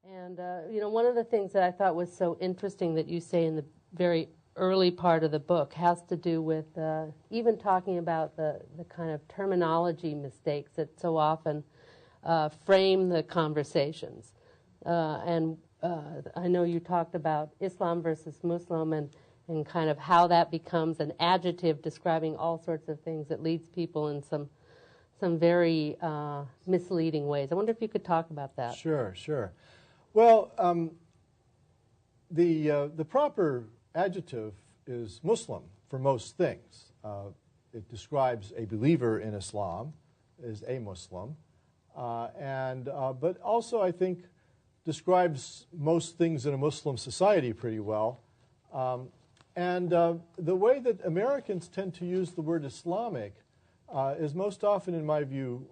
And, one of the things that I thought was so interesting that you say in the very early part of the book has to do with even talking about the kind of terminology mistakes that so often frame the conversations. And I know you talked about Islam versus Muslim and kind of how that becomes an adjective describing all sorts of things that leads people in some very misleading ways. I wonder if you could talk about that. Sure, sure. Well, the proper adjective is Muslim for most things. It describes a believer in Islam, is a Muslim, but also I think describes most things in a Muslim society pretty well. The way that Americans tend to use the word Islamic is most often, in my view,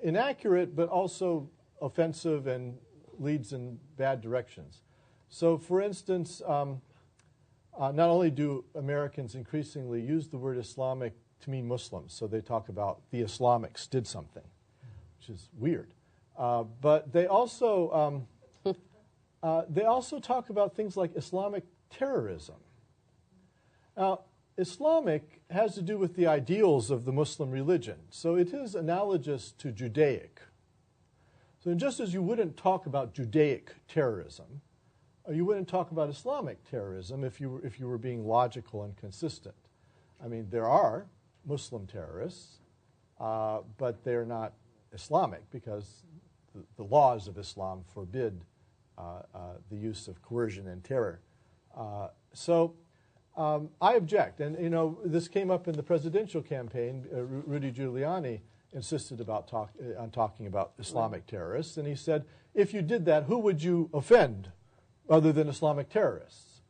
inaccurate, but also offensive and leads in bad directions. So, for instance, not only do Americans increasingly use the word Islamic to mean Muslims, so they talk about the Islamics did something, which is weird, but they also talk about things like Islamic terrorism. Now, Islamic has to do with the ideals of the Muslim religion, so it is analogous to Judaic. So just as you wouldn't talk about Judaic terrorism, you wouldn't talk about Islamic terrorism if you were being logical and consistent. I mean, there are Muslim terrorists, but they're not Islamic because the laws of Islam forbid the use of coercion and terror. I object, and this came up in the presidential campaign. Rudy Giuliani insisted on talking about Islamic terrorists, and he said, if you did that, who would you offend other than Islamic terrorists?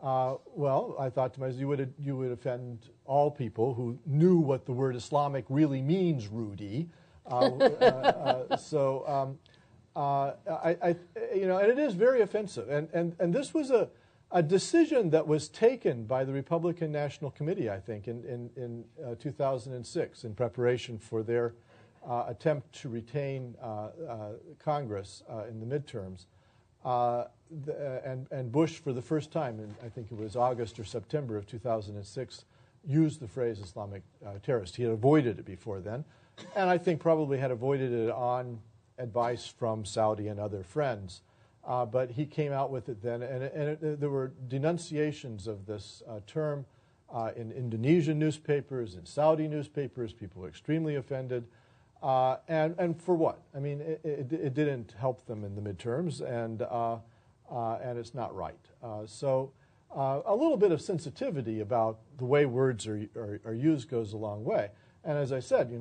Well, I thought to myself, you would offend all people who knew what the word Islamic really means, Rudy. And it is very offensive, and this was a decision that was taken by the Republican National Committee, I think, in 2006 in preparation for their attempt to retain Congress in the midterms. And Bush, for the first time, in I think it was August or September of 2006, used the phrase Islamic terrorist. He had avoided it before then, and I think probably had avoided it on advice from Saudi and other friends. But he came out with it then, and there were denunciations of this term in Indonesian newspapers, in Saudi newspapers. People were extremely offended. And for what? I mean, it didn't help them in the midterms, and it's not right. So a little bit of sensitivity about the way words are used goes a long way. And as I said,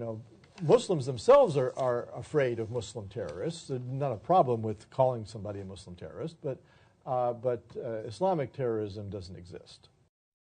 Muslims themselves are afraid of Muslim terrorists. There's not a problem with calling somebody a Muslim terrorist, but Islamic terrorism doesn't exist.